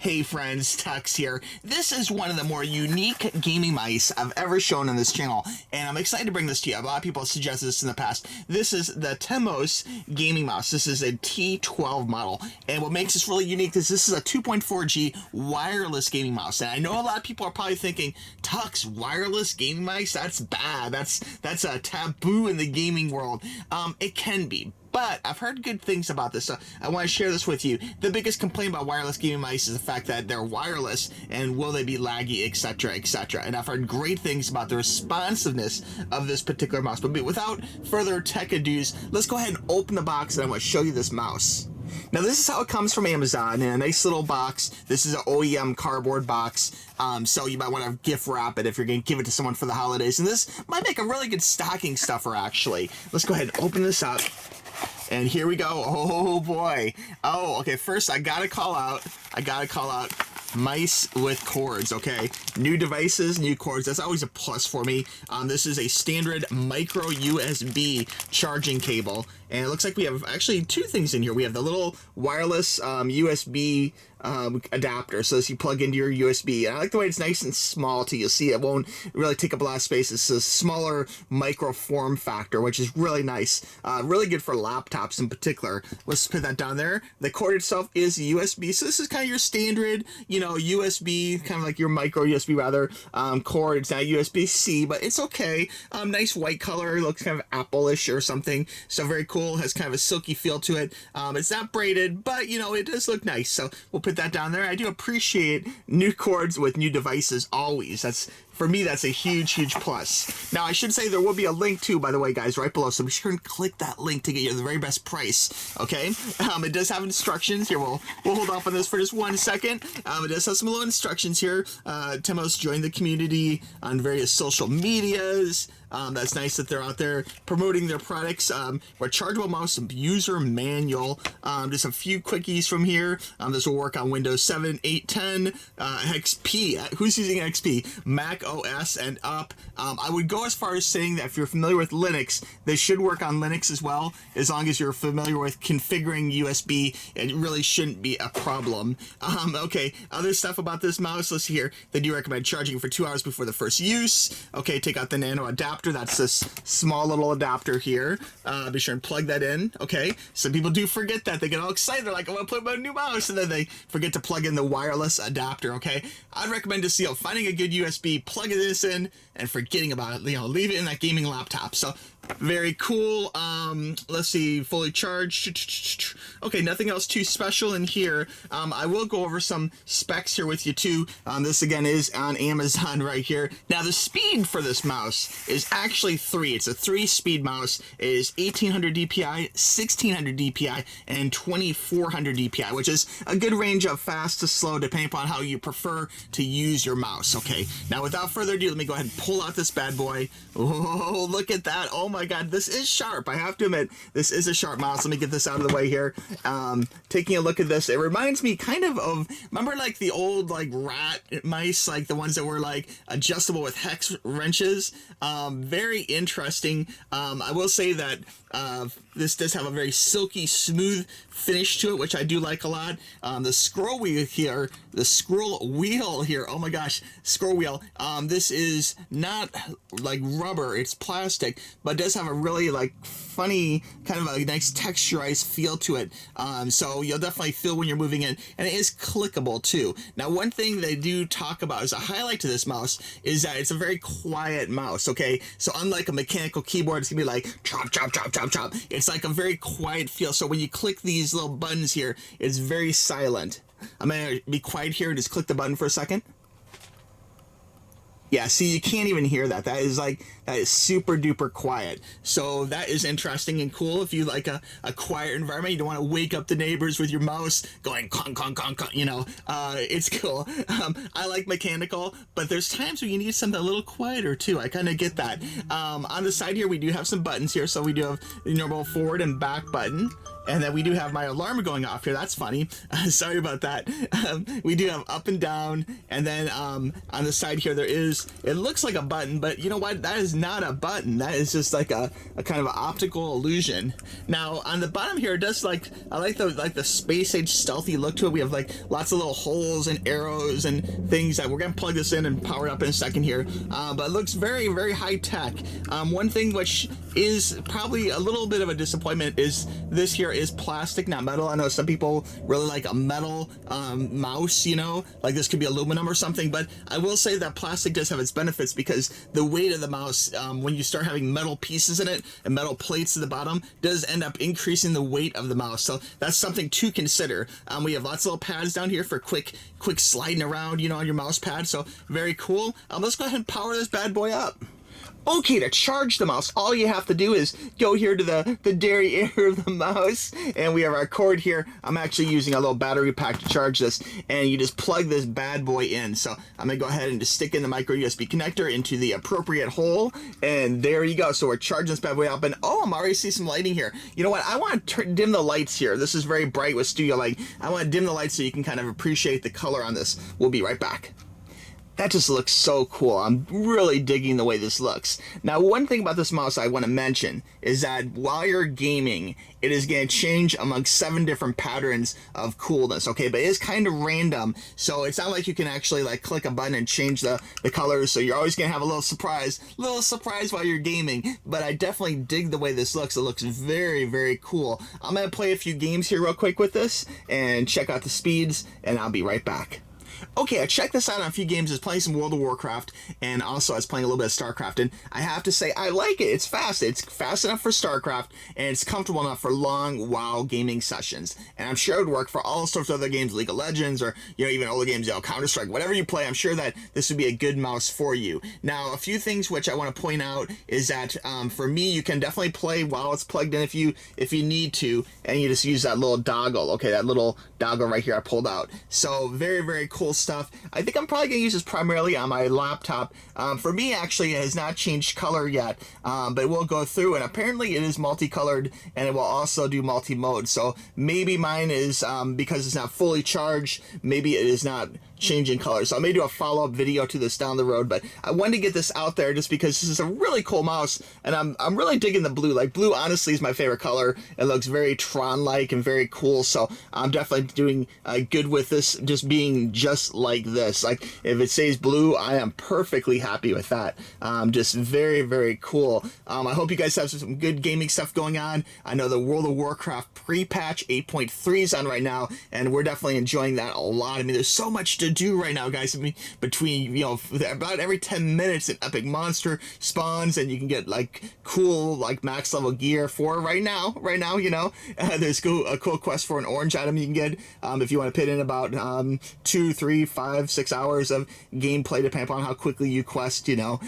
Hey friends, Tux here. This is one of the more unique gaming mice I've ever shown on this channel, and I'm excited to bring this to you. A lot of people have suggested this in the past. This is the TENMOS gaming mouse. This is a T12 model, and what makes this really unique is this is a 2.4G wireless gaming mouse. And I know a lot of people are probably thinking, Tux, wireless gaming mice? That's bad. That's a taboo in the gaming world. It can be. But I've heard good things about this, so I want to share this with you. The biggest complaint about wireless gaming mice is the fact that they're wireless and will they be laggy, etc., etc. And I've heard great things about the responsiveness of this particular mouse. But without further tech ados, let's go ahead and open the box and I want to show you this mouse. Now this is how it comes from Amazon in a nice little box. This is an OEM cardboard box, so you might want to gift wrap it if you're going to give it to someone for the holidays. And this might make a really good stocking stuffer, actually. Let's go ahead and open this up. And here we go. Oh boy. Oh, okay. First, I gotta call out mice with cords. Okay, new devices, new cords. That's always a plus for me. This is a standard micro USB charging cable, and it looks like we have actually two things in here. We have the little wireless USB adapter, so as you plug into your USB, and I like the way it's nice and small too. You'll see it won't really take up a lot of space. It's a smaller micro form factor, which is really nice. Really good for laptops in particular. Let's put that down there. The cord itself is USB, so this is kind of your standard, USB, kind of like your micro USB rather, cord. It's not USB-C, but it's okay. Nice white color, looks kind of apple-ish or something, so very cool. Has kind of a silky feel to it. It's not braided, but it does look nice, so we'll put that down there. I do appreciate new cords with new devices always. For me, that's a huge plus. Now, I should say there will be a link too, by the way, guys, right below. So be sure and click that link to get you the very best price, okay? It does have instructions. Here, we'll hold off on this for just 1 second. It does have some little instructions here. TENMOS joined the community on various social medias. That's nice that they're out there promoting their products. Rechargeable mouse and user manual. Just a few quickies from here. This will work on Windows 7, 8, 10, XP. Who's using XP? Mac OS and up. I would go as far as saying that if you're familiar with Linux, this should work on Linux as well. As long as you're familiar with configuring USB, it really shouldn't be a problem. Okay, other stuff about this mouse. Let's see here. They do recommend charging for 2 hours before the first use. Okay, take out the nano adapter. That's this small little adapter here. Be sure and plug that in. Okay, some people do forget that. They get all excited. They're like, I want to put my new mouse, and then they forget to plug in the wireless adapter. Okay, I'd recommend just finding a good USB, plugging this in, and forgetting about it. Leave it in that gaming laptop. So very cool. Let's see, fully charged. Okay, nothing else too special in here. I will go over some specs here with you too. This again is on Amazon right here. Now the speed for this mouse is actually 3. It's a 3-speed mouse. It is 1800 DPI, 1600 DPI, and 2400 DPI, which is a good range of fast to slow depending upon how you prefer to use your mouse. Okay, now without further ado, let me go ahead and pull out this bad boy. Oh, look at that. Oh my God, this is sharp. I have to admit, this is a sharp mouse. Let me get this out of the way here. Taking a look at this, it reminds me kind of remember like the old rat mice, like the ones that were adjustable with hex wrenches. Very interesting. I will say that this does have a very silky, smooth finish to it, which I do like a lot. The scroll wheel here, oh my gosh, scroll wheel. This is not like rubber, it's plastic, but it does have a really funny, kind of a nice texturized feel to it. So you'll definitely feel when you're moving in, and it is clickable too. Now, one thing they do talk about as a highlight to this mouse is that it's a very quiet mouse, okay? So unlike a mechanical keyboard, it's gonna be like chop, chop, chop, chop, chop. It's like a very quiet feel. So when you click these little buttons here, it's very silent. I'm gonna be quiet here and just click the button for a second. Yeah, see, you can't even hear that. That is super duper quiet. So that is interesting and cool. If you like a quiet environment, you don't want to wake up the neighbors with your mouse going conk, conk, conk, conk, it's cool. I like mechanical, but there's times where you need something a little quieter too. I kind of get that. On the side here, we do have some buttons here. So we do have the normal forward and back button. And then we do have my alarm going off here. That's funny. Sorry about that. We do have up and down, and then on the side here there is, it looks like a button, but you know what? That is not a button. That is just like a kind of an optical illusion. Now on the bottom here, it does I like the space age stealthy look to it. We have like lots of little holes and arrows and things that we're gonna plug this in and power it up in a second here. But it looks very, very high tech. One thing which is probably a little bit of a disappointment is this here is plastic, not metal. I know some people really like a metal mouse, you know, like this could be aluminum or something, but I will say that plastic does have its benefits because the weight of the mouse, when you start having metal pieces in it and metal plates at the bottom, does end up increasing the weight of the mouse. So that's something to consider. We have lots of little pads down here for quick sliding around, you know, on your mouse pad. So very cool. Let's go ahead and power this bad boy up. Okay, to charge the mouse, all you have to do is go here to the derriere of the mouse, and we have our cord here. I'm actually using a little battery pack to charge this, and you just plug this bad boy in. So I'm gonna go ahead and just stick in the micro USB connector into the appropriate hole, and there you go. So we're charging this bad boy up, and oh, I'm already seeing some lighting here. You know what? I want to dim the lights here. This is very bright with studio light. I want to dim the lights so you can kind of appreciate the color on this. We'll be right back. That just looks so cool. I'm really digging the way this looks. Now, one thing about this mouse I want to mention is that while you're gaming, it is going to change among 7 different patterns of coolness, okay? But it is kind of random, so it's not like you can actually like click a button and change the colors, so you're always going to have a little surprise while you're gaming. But I definitely dig the way this looks. It looks very, very cool. I'm going to play a few games here real quick with this and check out the speeds, and I'll be right back. Okay, I checked this out on a few games. I was playing some World of Warcraft, and also I was playing a little bit of StarCraft, and I have to say, I like it. It's fast. It's fast enough for StarCraft, and it's comfortable enough for long WoW gaming sessions. And I'm sure it would work for all sorts of other games, League of Legends, or, you know, even older games, you know, Counter-Strike, whatever you play. I'm sure that this would be a good mouse for you. Now, a few things which I want to point out is that for me, you can definitely play while it's plugged in if you need to, and you just use that little doggle. Okay, that little doggle right here I pulled out. So very, very cool stuff. I think I'm probably going to use this primarily on my laptop. For me, actually, it has not changed color yet, but it will go through, and apparently it is multicolored, and it will also do multi-mode. So maybe mine is, because it's not fully charged, maybe it is not changing color. So I may do a follow-up video to this down the road, but I wanted to get this out there just because this is a really cool mouse, and I'm really digging the blue. Like, blue honestly is my favorite color. It looks very Tron-like and very cool, so I'm definitely doing good with this just being just like this. Like, if it says blue, I am perfectly happy with that. Just very, very cool. I hope you guys have some good gaming stuff going on. I know the World of Warcraft pre-patch 8.3 is on right now, and we're definitely enjoying that a lot. I mean, there's so much to do right now, guys. I mean, between, you know, about every 10 minutes an epic monster spawns, and you can get like cool like max level gear for right now, you know. There's a cool quest for an orange item you can get if you want to put in about 2, 3, 5, 6 hours of gameplay, depending upon how quickly you quest, you know.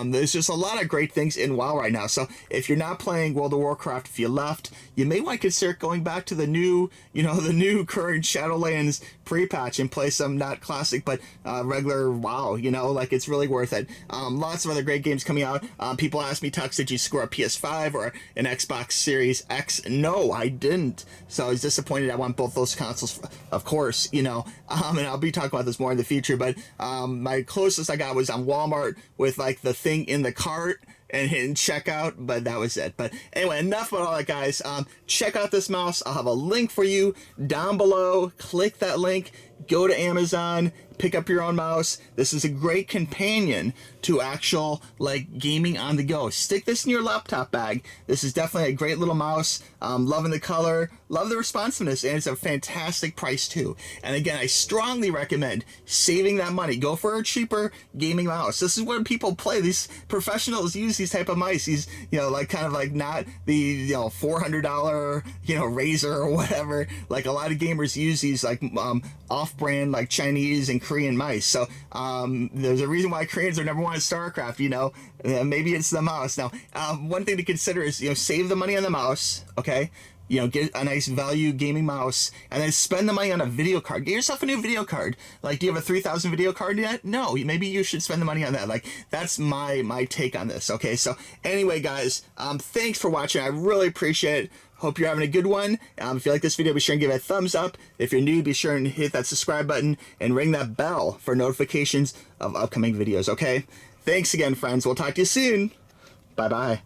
There's just a lot of great things in WoW right now. So if you're not playing World of Warcraft, if you left, you may want to consider going back to the new, you know, the new current Shadowlands pre-patch and play some not classic but regular WoW, you know. Like, it's really worth it. Lots of other great games coming out. People ask me, Tux, did you score a PS5 or an Xbox Series X? No, I didn't. So I was disappointed. I want both those consoles, of course, you know. And I'll be talking about this more in the future, but my closest I got was on Walmart with like the thing in the cart and hitting checkout, but that was it. But anyway, enough about all that, guys. Check out this mouse. I'll have a link for you down below. Click that link, go to Amazon, pick up your own mouse. This is a great companion to actual like gaming on the go. Stick this in your laptop bag. This is definitely a great little mouse. Loving the color, love the responsiveness, and it's a fantastic price too. And again, I strongly recommend saving that money. Go for a cheaper gaming mouse. This is where people play. These professionals use these type of mice. These, you know, like kind of like not the, you know, $400, you know, Razer or whatever. Like, a lot of gamers use these like off-brand like Chinese and Korean mice. So there's a reason why Koreans are number one at StarCraft, you know. Maybe it's the mouse. Now, one thing to consider is, you know, save the money on the mouse, okay? you know, get a nice value gaming mouse, and then spend the money on a video card. Get yourself a new video card. Like, do you have a 3000 video card yet? No, maybe you should spend the money on that. Like, that's my take on this. Okay, so anyway, guys, thanks for watching. I really appreciate it. Hope you're having a good one. If you like this video, be sure and give it a thumbs up. If you're new, be sure and hit that subscribe button and ring that bell for notifications of upcoming videos, okay? Thanks again, friends. We'll talk to you soon. Bye-bye.